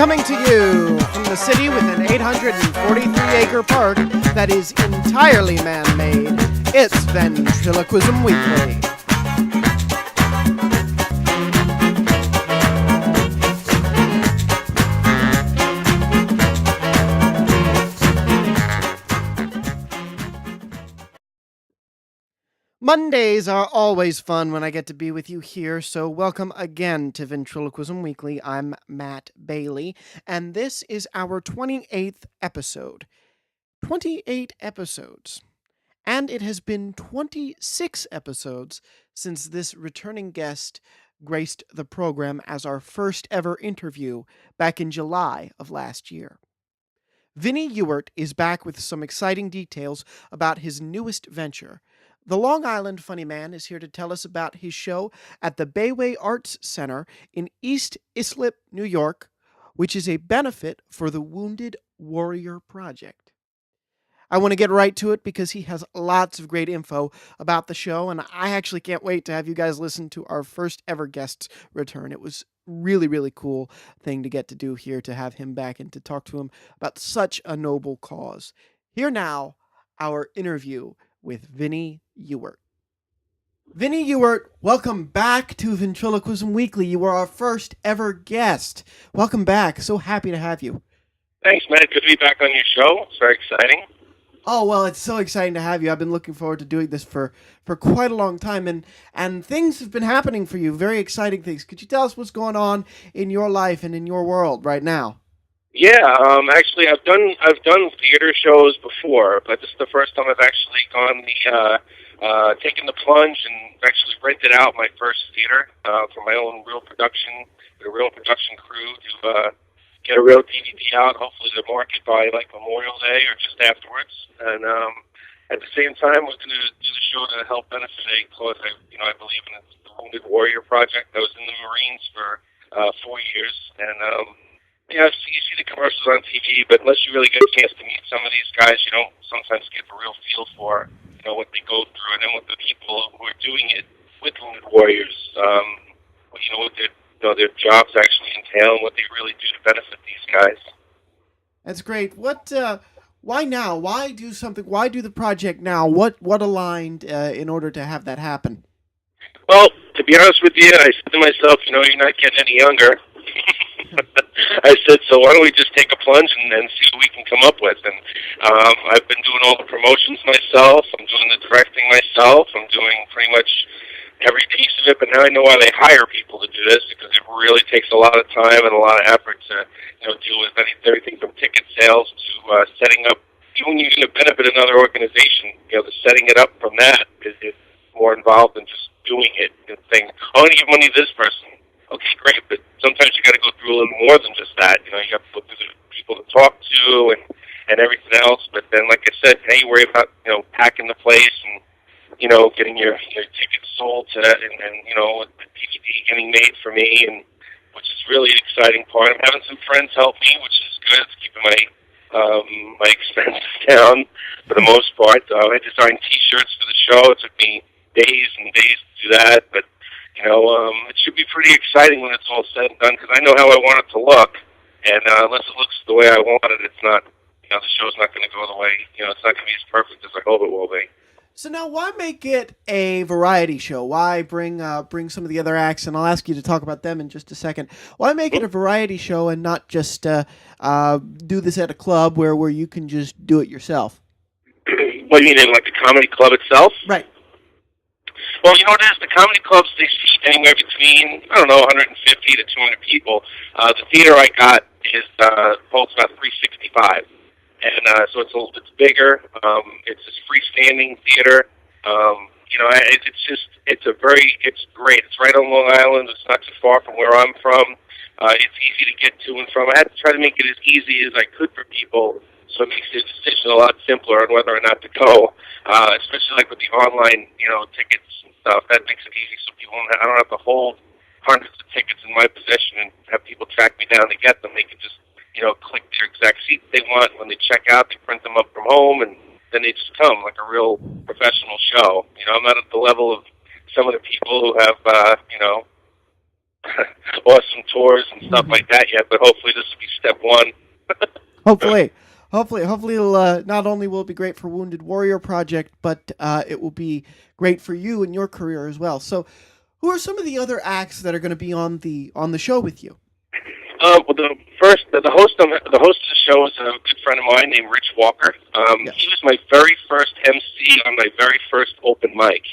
Coming to you from the city with an 843-acre park that is entirely man-made, it's Ventriloquism Weekly. Mondays are always fun when I get to be with you here, so welcome again to Ventriloquism Weekly. I'm Matt Bailey, and this is our 28th episode. 28 episodes. And it has been 26 episodes since this returning guest graced the program as our first ever interview back in July of last year. Vinnie Ewart is back with some exciting details about his newest venture. The Long Island Funny Man is here to tell us about his show at the Bayway Arts Center in East Islip, New York, which is a benefit for the Wounded Warrior Project. I want to get right to it because he has lots of great info about the show, and I actually can't wait to have you guys listen to our first ever guest's return. It was really, really cool thing to get to do here, to have him back and to talk to him about such a noble cause. Here now, our interview with Vinnie Ewart. Vinnie Ewart, welcome back to Ventriloquism Weekly. You were our first ever guest. Welcome back. So happy to have you. Thanks, Matt. Good to be back on your show. It's very exciting. Oh, well, it's so exciting to have you. I've been looking forward to doing this for quite a long time, and things have been happening for you, very exciting things. Could you tell us what's going on in your life and in your world right now? Yeah, actually, I've done theater shows before, but this is the first time I've actually taken the plunge and actually rented out my first theater for my own real production, with a real production crew to get a real DVD out, hopefully to market by like Memorial Day or just afterwards. And at the same time, we're going to do the show to help benefit a cause I believe in, the Wounded Warrior Project. I was in the Marines for 4 years, and you see the commercials on TV, but unless you really get a chance to meet some of these guys, you don't sometimes get the real feel for what they go through, and then with the people who are doing it with Wounded Warriors, what their jobs actually entail and what they really do to benefit these guys. That's great. Why now? Why do something? Why do the project now? What aligned in order to have that happen? Well, to be honest with you, I said to myself, you're not getting any younger. I said, so why don't we just take a plunge and see what we can come up with? And I've been doing all the promotions myself. I'm doing the directing myself. I'm doing pretty much every piece of it. But now I know why they hire people to do this, because it really takes a lot of time and a lot of effort to deal with everything from ticket sales to setting up. Even when you're going to benefit another organization, the setting it up from that is more involved than just doing it and saying, "Oh, I want to give money to this person." Okay, great, but sometimes you got to go through a little more than just that. You have to look through the people to talk to and everything else. But then, like I said, now you worry about packing the place and getting your tickets sold to that, and with the DVD getting made for me, and which is really an exciting part. I'm having some friends help me, which is good. It's keeping my expenses down for the most part. I designed T-shirts for the show. It took me days and days to do that, but it should be pretty exciting when it's all said and done, because I know how I want it to look, and unless it looks the way I want it, it's not, the show's not going to go the way, it's not going to be as perfect as I hope it will be. So now, why make it a variety show? Why bring some of the other acts, and I'll ask you to talk about them in just a second. Why make it a variety show and not just do this at a club where you can just do it yourself? What do you mean, in like the comedy club itself? Right. Well, you know what it is? The comedy clubs, they seat anywhere between, 150 to 200 people. The theater I got holds about 365. And so it's bigger. It's this freestanding theater. It's great. It's right on Long Island. It's not too far from where I'm from. It's easy to get to and from. I had to try to make it as easy as I could for people, so it makes the decision a lot simpler on whether or not to go. Especially like with the online, tickets and stuff. That makes it easy, so I don't have to hold hundreds of tickets in my possession and have people track me down to get them. They can just click their exact seat they want. When they check out, they print them up from home, and then they just come like a real professional show. I'm not at the level of some of the people who have, awesome tours and stuff Mhm. like that yet, but hopefully this will be step one. Hopefully, hopefully, it'll not only will it be great for Wounded Warrior Project, but it will be great for you and your career as well. So, who are some of the other acts that are going to be on the show with you? Well, the host of the show is a good friend of mine named Rich Walker. He Yes. was my very first MC on my very first open mic,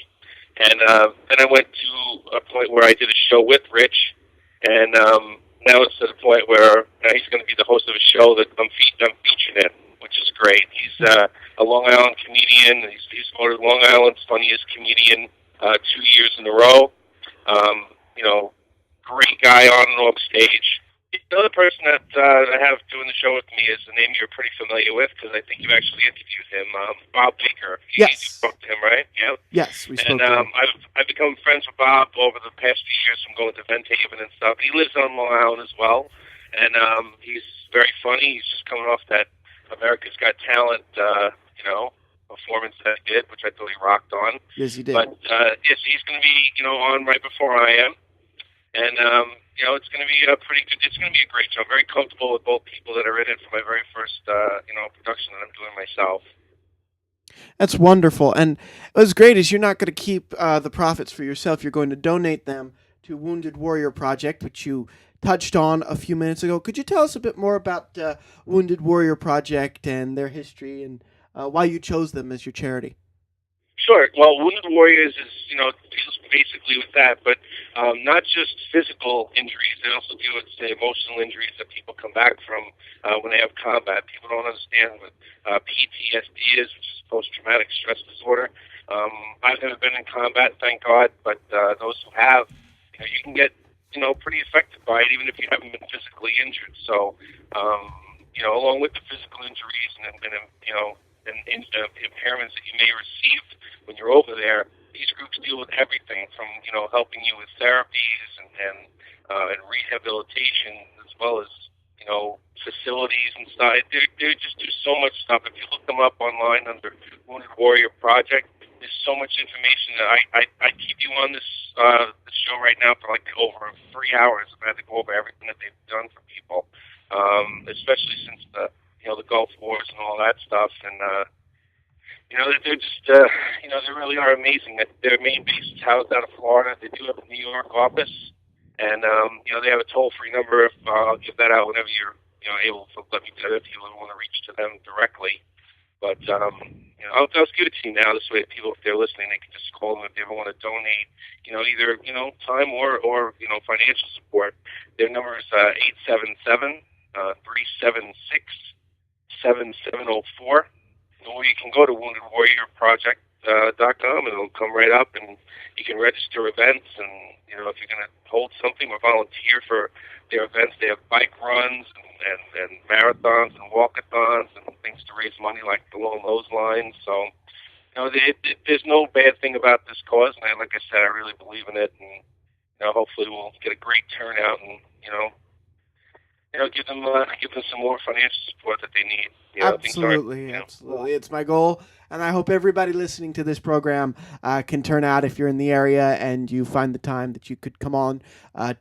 and then I went to a point where I did a show with Rich, and now it's to the point where he's going to be the host of a show that I'm featured in, which is great. He's a Long Island comedian. He's voted Long Island's funniest comedian 2 years in a row. You know, great guy on and off stage. The other person that I have doing the show with me is a name you're pretty familiar with because I think you've actually interviewed him, Bob Baker. You Yes. spoke to him, right? Yeah. Yes, we And spoke to him. I've become friends with Bob over the past few years from going to Vent Haven and stuff. He lives on Long Island as well, and he's very funny. He's just coming off that America's Got Talent, performance that he did, which I thought he rocked on. Yes, he did. But yes, he's going to be on right before I am, and it's going to be a pretty good. It's going to be a great show. I'm very comfortable with both people that are in it for my very first production that I'm doing myself. That's wonderful. And what's great is you're not going to keep the profits for yourself. You're going to donate them to Wounded Warrior Project, which you touched on a few minutes ago. Could you tell us a bit more about Wounded Warrior Project and their history and why you chose them as your charity? Sure. Well, Wounded Warriors is, deals basically with that, but not just physical injuries. They also deal with, say, emotional injuries that people come back from when they have combat. People don't understand what PTSD is, which is post-traumatic stress disorder. I've never been in combat, thank God, but those who have, you can get, pretty affected by it, even if you haven't been physically injured. So, along with the physical injuries and impairments that you may receive when you're over there, these groups deal with everything from helping you with therapies and rehabilitation, as well as facilities and stuff. They just do so much stuff. If you look them up online under Wounded Warrior Project, there's so much information that I keep you on this show right now for like over 3 hours. I've had to go over everything that they've done for people, especially since the Gulf Wars and all that stuff. And they're just they really are amazing. Their main base is housed out of Florida. They do have a New York office, and they have a toll-free number. I'll give that out whenever you're able to let me know if you want to reach to them directly. But I'll give it to you now. This way, people, if they're listening, they can just call them if they ever want to donate. Either time or financial support. Their number is 877-376-7704. Or you can go to woundedwarriorproject.com and it'll come right up, and you can register events. And if you're going to hold something or volunteer for their events, they have bike runs and marathons and walkathons and things to raise money like along those lines. So there's no bad thing about this cause, and like I said, I really believe in it, and hopefully we'll get a great turnout and give them some more financial support that they need. Things aren't. Absolutely, absolutely. It's my goal, and I hope everybody listening to this program can turn out if you're in the area and you find the time that you could come on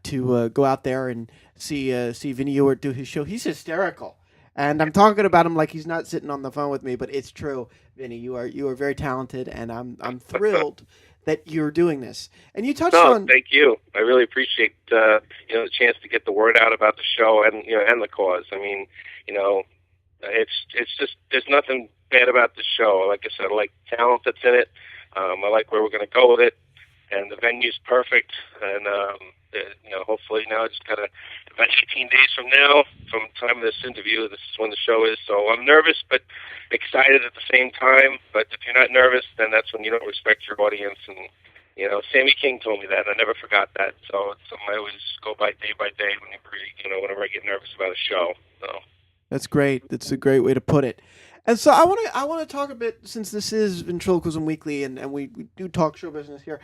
to go out there and see Vinnie Ewart do his show. He's hysterical, and I'm talking about him like he's not sitting on the phone with me, but it's true, Vinnie. You are very talented, and I'm thrilled that you're doing this. And you touched No, on thank you. I really appreciate the chance to get the word out about the show and and the cause. I mean, it's just there's nothing bad about the show. Like I said, I like talent that's in it. I like where we're going to go with it, and the venue's perfect. And hopefully now I just got about 18 days from now, from the time of this interview, this is when the show is. So I'm nervous, but excited at the same time. But if you're not nervous, then that's when you don't respect your audience. And Sammy King told me that, and I never forgot that. So it's something I always go by day whenever I get nervous about a show. So. That's great. That's a great way to put it. And so I want to talk a bit, since this is Ventriloquism Weekly and we do talk show business here.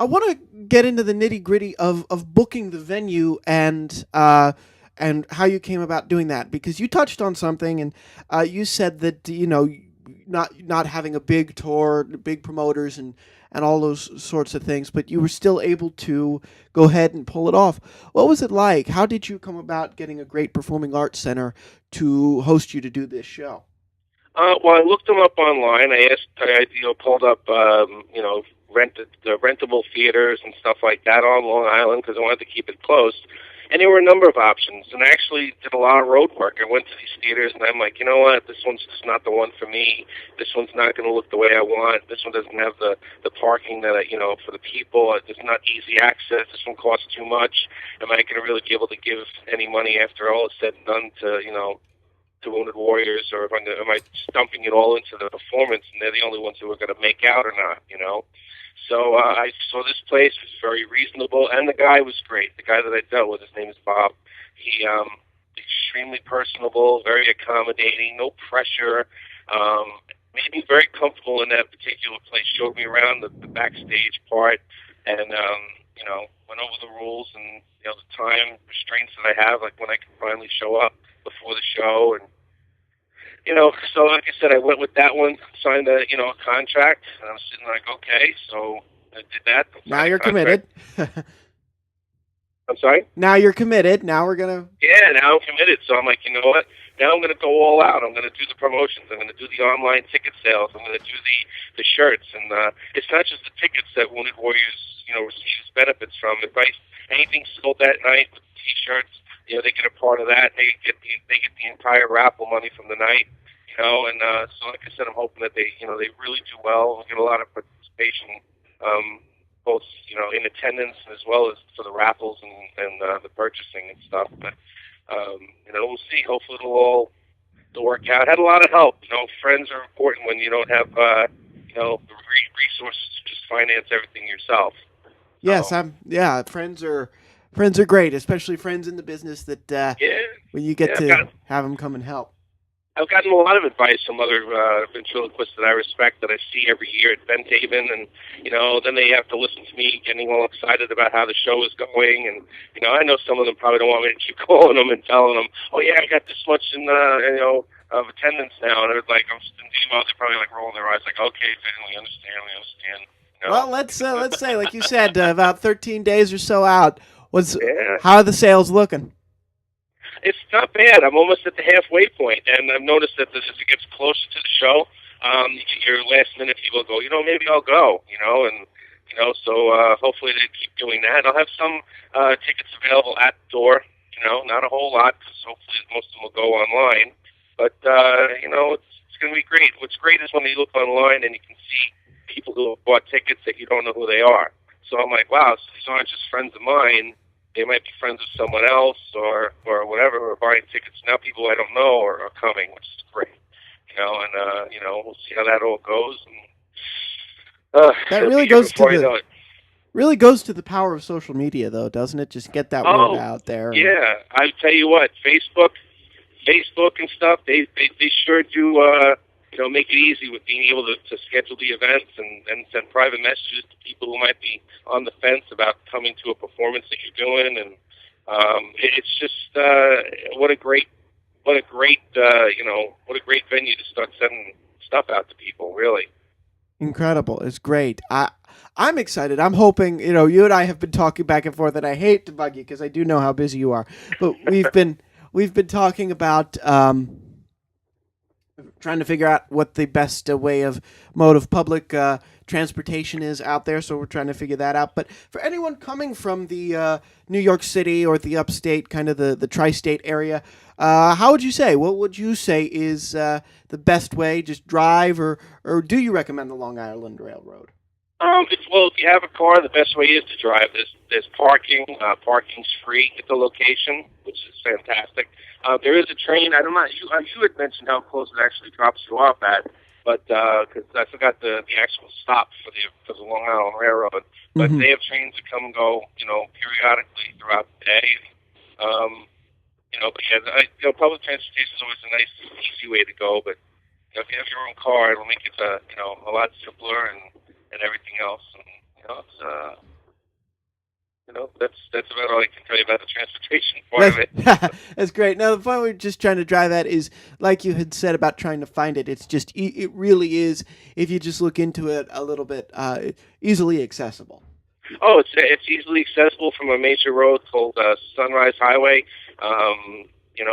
I want to get into the nitty gritty of booking the venue and how you came about doing that, because you touched on something, and you said that not having a big tour, big promoters, and and all those sorts of things, but you were still able to go ahead and pull it off. What was it like? How did you come about getting a great performing arts center to host you to do this show? Well, I looked them up online. Pulled up, rentable theaters and stuff like that on Long Island because I wanted to keep it close. And there were a number of options, and I actually did a lot of road work. I went to these theaters, and I'm like, you know what? This one's just not the one for me. This one's not going to look the way I want. This one doesn't have the parking that for the people. It's not easy access. This one costs too much. Am I going to really be able to give any money after all is said and done to Wounded Warriors, or am I dumping it all into the performance, and they're the only ones who are going to make out or not? So I saw this place was very reasonable, and the guy was great. The guy that I dealt with, his name is Bob. He extremely personable, very accommodating, no pressure. Made me very comfortable in that particular place. Showed me around the backstage part, and went over the rules and the time restraints that I have, like when I can finally show up before the show, and so like I said, I went with that one, signed a contract, and I was sitting like, okay, so I did that. Now Signed a you're contract. committed. I'm sorry? Now you're committed. Now we're going to. Yeah, now I'm committed. So I'm like, you know what? Now I'm going to go all out. I'm going to do the promotions. I'm going to do the online ticket sales. I'm going to do the shirts. And it's not just the tickets that Wounded Warriors, receives benefits from. If anything sold that night with T-shirts, they get a part of that. They get the entire raffle money from the night. And so like I said, I'm hoping that they really do well. We get a lot of participation. Both in attendance as well as for the raffles and the purchasing and stuff. But we'll see. Hopefully it'll work out. Had a lot of help. Friends are important when you don't have resources to just finance everything yourself. Yes, So I'm. Yeah, friends are great, especially friends in the business that yeah, when you get yeah. to have them come and help. I've gotten a lot of advice from other ventriloquists that I respect that I see every year at Benthaven, and then they have to listen to me getting all excited about how the show is going, and I know some of them probably don't want me to keep calling them and telling them, oh yeah, I got this much in of attendance now, and they're like, they're probably like rolling their eyes, like, okay, Vin, we understand. Well, let's say, like you said, about 13 days or so out. Yeah. How are the sales looking? It's not bad. I'm almost at the halfway point, and I've noticed that as it gets closer to the show, your last minute people go, maybe I'll go, and so hopefully they keep doing that. I'll have some tickets available at the door, not a whole lot, because hopefully most of them will go online. But it's going to be great. What's great is when you look online and you can see people who have bought tickets that you don't know who they are. So I'm like, wow, so these aren't just friends of mine. They might be friends of someone else or whatever, or buying tickets. Now people I don't know are coming, which is great. We'll see how that all goes. And, That it'll be really here goes to before I know the it. really goes to the power of social media, though, doesn't it? Just get that word Oh, out there. yeah. I tell you what, Facebook and stuff, they sure do, make it easy with being able to schedule the events and send private messages to people who might be on the fence about coming to a performance that you're doing. And it's just what a great venue to start sending stuff out to people. Really. Incredible. It's great. I'm excited. I'm hoping, you and I have been talking back and forth, and I hate to bug you because I do know how busy you are. But we've been talking about trying to figure out what the best mode of public transportation is out there. So we're trying to figure that out. But for anyone coming from the New York City or the upstate, kind of the tri-state area, how would you say? What would you say is the best way? Just drive, or do you recommend the Long Island Railroad? If you have a car, the best way is to drive. There's parking. Parking's free at the location, which is fantastic. There is a train. I don't know. You had mentioned how close it actually drops you off at, but because I forgot the actual stop for the Long Island Railroad. But Mm-hmm. they have trains that come and go, periodically throughout the day. But yeah, public transportation is always a nice, easy way to go. But if you have your own car, it'll make it a lot simpler and everything else. And it's That's about all I can tell you about the transportation part of That's it. that's great. Now the point we're just trying to drive at is, like you had said about trying to find it. It's just it really is, if you just look into it a little bit, easily accessible. Oh, it's easily accessible from a major road called Sunrise Highway.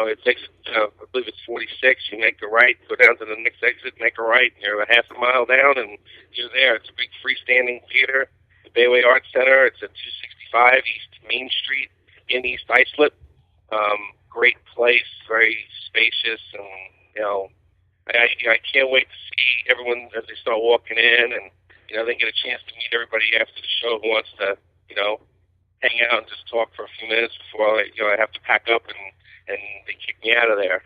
It takes I believe it's 46. You make a right, go down to the next exit, make a right. And you're a half a mile down, and you're there. It's a big freestanding theater, the Bayway Arts Center. It's at 265 East Main Street in East Islip. Great place, very spacious, and I can't wait to see everyone as they start walking in, and they get a chance to meet everybody after the show who wants to, hang out and just talk for a few minutes before I have to pack up and they kick me out of there.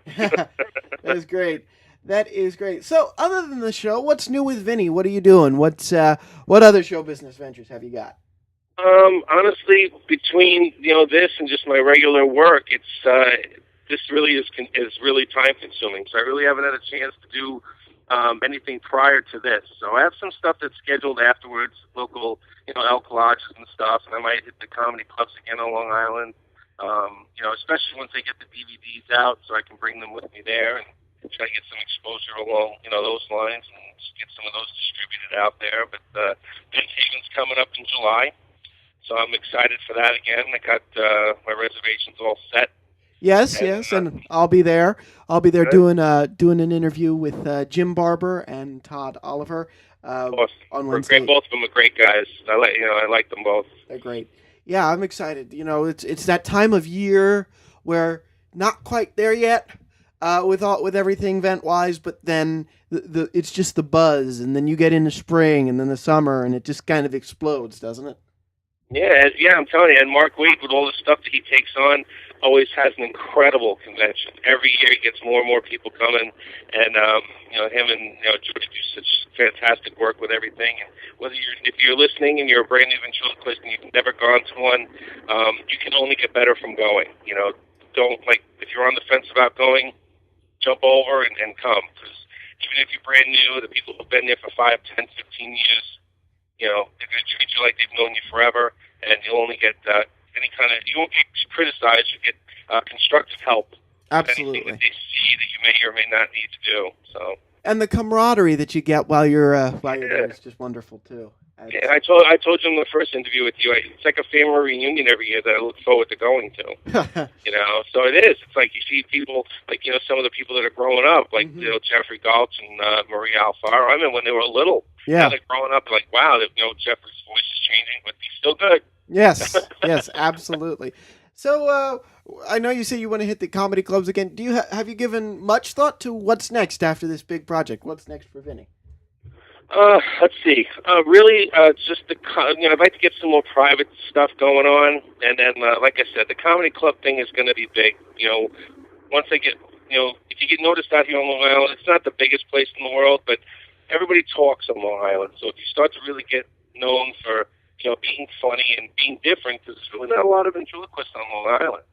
That is great. That is great. So, other than the show, what's new with Vinny? What are you doing? What other show business ventures have you got? Honestly, between this and just my regular work, this really is really time consuming. So I really haven't had a chance to do anything prior to this. So I have some stuff that's scheduled afterwards, local elk lodges and stuff, and I might hit the comedy clubs again on Long Island. Especially once they get the DVDs out, so I can bring them with me there and try to get some exposure along those lines and just get some of those distributed out there. But Ben Haven's coming up in July. So I'm excited for that again. I got my reservations all set. Yes, yes, and I'll be there. I'll be there doing an interview with Jim Barber and Todd Oliver Awesome. on Wednesday. Both of them are great guys. I like them both. They're great. Yeah, I'm excited. It's that time of year where not quite there yet with everything vent wise, but then it's just the buzz, and then you get into spring and then the summer, and it just kind of explodes, doesn't it? Yeah, I'm telling you. And Mark Waid, with all the stuff that he takes on, always has an incredible convention. Every year he gets more and more people coming, and him and George do such fantastic work with everything. And if you're listening and you're a brand new ventriloquist and you've never gone to one, you can only get better from going. Don't if you're on the fence about going, jump over and come, because even if you're brand new, the people who've been there for 5, 10, 15 years. They're going to treat you like they've known you forever, and you'll only get you won't get criticized. You get constructive help. Absolutely. Anything that they see that you may or may not need to do. So. And the camaraderie that you get while you're there is just wonderful too. Yeah, I told you in the first interview with you, it's like a family reunion every year that I look forward to going to. So it is. It's like you see people, some of the people that are growing up, like Jeffrey Galtz and Maria Alfaro. I mean, when they were little. Yeah. Now they're growing up, like, wow, Jeffrey's voice is changing, but he's still good. Yes, yes, absolutely. So I know you say you want to hit the comedy clubs again. Have you given much thought to what's next after this big project? What's next for Vinny? Let's see. Really, just I'd like to get some more private stuff going on, and then, like I said, the comedy club thing is going to be big. Once I get, if you get noticed out here on Long Island, it's not the biggest place in the world, but everybody talks on Long Island. So if you start to really get known for, being funny and being different, because there's really not a lot of ventriloquists on Long Island.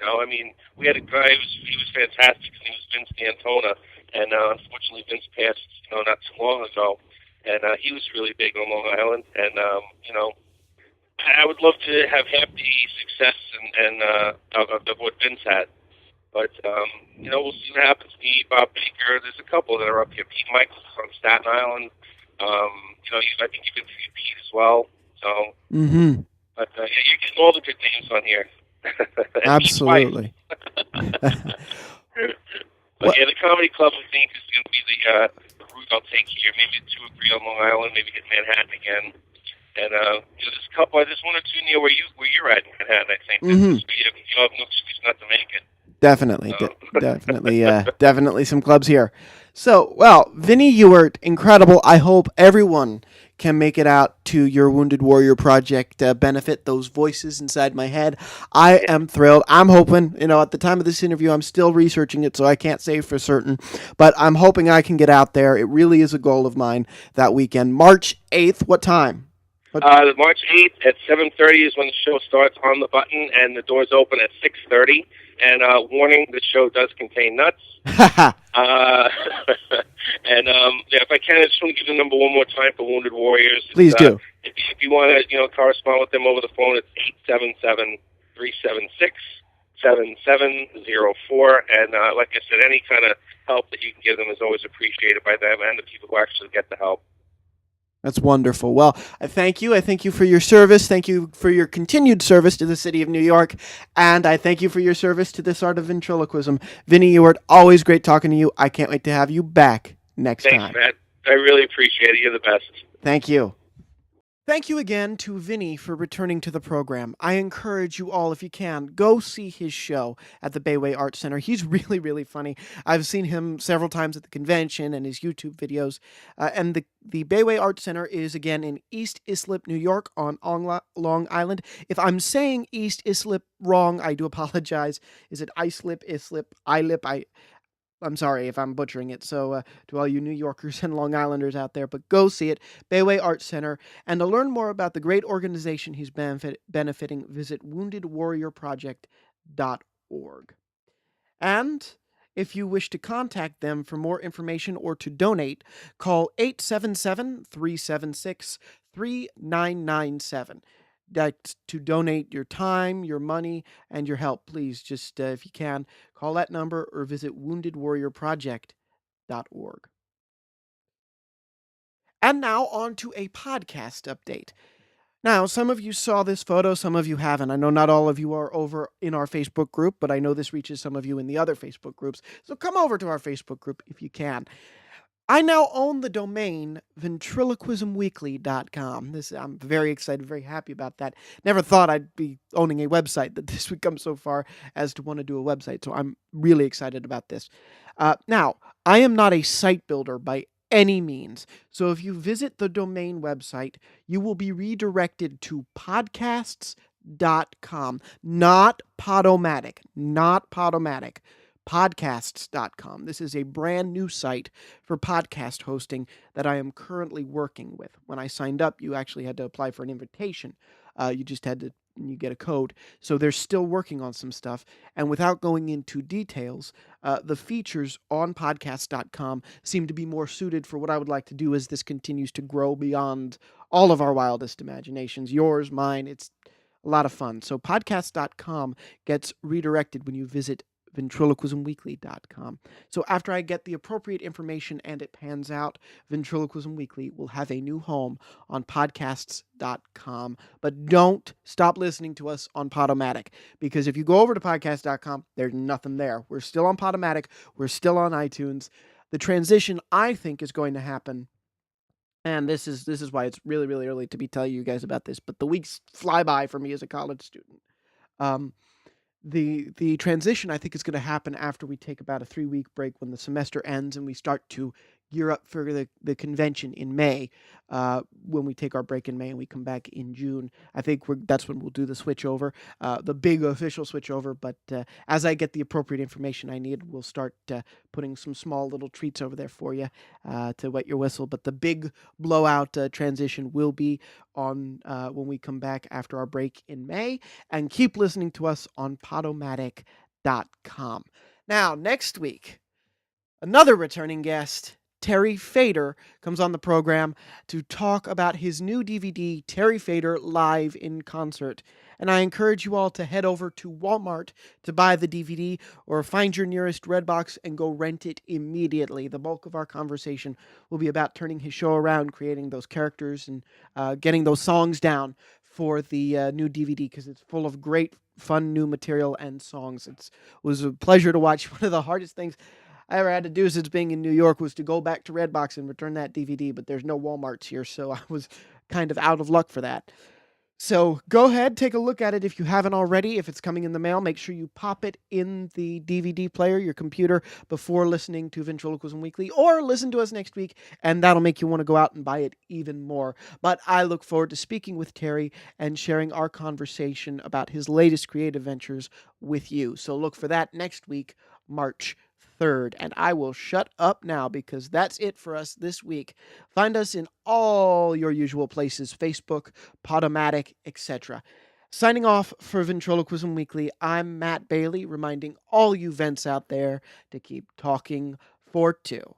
I mean, we had a guy he was fantastic. His name was Vince D'Antona, and unfortunately, Vince passed, not too long ago. And he was really big on Long Island, and I would love to have half the success of what Vince had. But we'll see what happens. Me, Bob Baker, there's a couple that are up here. Pete Michaels from Staten Island. I think you've interviewed Pete as well. So, but you're getting all the good names on here. Absolutely. But yeah, the comedy club I think is going to be the route I'll take here. Maybe 2 or 3 on Long Island. Maybe hit Manhattan again. And there's a couple. There's 1 or 2 near where you're at in Manhattan. I think. You have no excuse not to make it. Definitely, definitely some clubs here. So, well, Vinnie Ewart, incredible. I hope everyone can make it out to your Wounded Warrior Project benefit, those voices inside my head. I am thrilled. I'm hoping, at the time of this interview, I'm still researching it, so I can't say for certain, but I'm hoping I can get out there. It really is a goal of mine that weekend. March 8th, what time? But March 8th at 7:30 is when the show starts on the button, and the doors open at 6:30. And warning: the show does contain nuts. Uh, and yeah, if I can, I just want to give the number one more time for Wounded Warriors. please do. If you want to, correspond with them over the phone, it's 877-376-7704. And like I said, any kind of help that you can give them is always appreciated by them and the people who actually get the help. That's wonderful. Well, I thank you. I thank you for your service. Thank you for your continued service to the city of New York. And I thank you for your service to this art of ventriloquism. Vinnie Ewart, always great talking to you. I can't wait to have you back next Thanks, time. Matt. I really appreciate it. You're the best. Thank you. Thank you again to Vinnie for returning to the program. I encourage you all, if you can, go see his show at the Bayway Arts Center. He's really, really funny. I've seen him several times at the convention and his YouTube videos. And the Bayway Arts Center is, again, in East Islip, New York on Long Island. If I'm saying East Islip wrong, I do apologize. Is it Islip, Islip, Ilip? I'm sorry if I'm butchering it, so to all you New Yorkers and Long Islanders out there, but go see it, Bayway Arts Center. And to learn more about the great organization he's benefiting, visit woundedwarriorproject.org. And if you wish to contact them for more information or to donate, call 877-376-3997. That's to donate your time, your money, and your help. Please, just if you can, call that number or visit woundedwarriorproject.org. And now on to a podcast update. Now, some of you saw this photo, some of you haven't. I know not all of you are over in our Facebook group, but I know this reaches some of you in the other Facebook groups. So come over to our Facebook group if you can. I now own the domain ventriloquismweekly.com. I'm very excited, very happy about that. Never thought I'd be owning a website that this would come so far as to want to do a website. So I'm really excited about this. Now, I am not a site builder by any means. So if you visit the domain website, you will be redirected to podcasts.com, not Podomatic, podcasts.com. This is a brand new site for podcast hosting that I am currently working with. When I signed up, you actually had to apply for an invitation. You just had to you get a code. So they're still working on some stuff. And without going into details, the features on podcast.com seem to be more suited for what I would like to do as this continues to grow beyond all of our wildest imaginations. Yours, mine. It's a lot of fun. So podcast.com gets redirected when you visit ventriloquismweekly.com. So after I get the appropriate information and it pans out, Ventriloquism Weekly will have a new home on podcasts.com. But don't stop listening to us on Podomatic, because if you go over to podcast.com, there's nothing there. We're still on Podomatic. We're still on iTunes. The transition, I think, is going to happen. And this is why it's really, really early to be telling you guys about this, but the weeks fly by for me as a college student. The transition, I think, is going to happen after we take about a 3-week break when the semester ends and we start to gear up for the convention in May. When we take our break in May and we come back in June, I think that's when we'll do the switch over, the big official switch over. But as I get the appropriate information I need, we'll start putting some small little treats over there for you to wet your whistle. But the big blowout transition will be on when we come back after our break in May. And keep listening to us on Podomatic.com. Now, next week, another returning guest, Terry Fader, comes on the program to talk about his new DVD, Terry Fader Live in Concert. And I encourage you all to head over to Walmart to buy the DVD or find your nearest Redbox and go rent it immediately. The bulk of our conversation will be about turning his show around, creating those characters, and getting those songs down for the new DVD, because it's full of great, fun new material and songs. It was a pleasure to watch. One of the hardest things I ever had to do since being in New York was to go back to Redbox and return that DVD, but there's no Walmarts here, so I was kind of out of luck for that. So go ahead, take a look at it if you haven't already. If it's coming in the mail, make sure you pop it in the DVD player, your computer, before listening to Ventriloquism Weekly, or listen to us next week, and that'll make you want to go out and buy it even more. But I look forward to speaking with Terry and sharing our conversation about his latest creative ventures with you. So look for that next week, March 3rd. And I will shut up now because that's it for us this week. Find us in all your usual places: Facebook, Podomatic, etc. Signing off for Ventriloquism Weekly, I'm Matt Bailey, reminding all you vents out there to keep talking for two.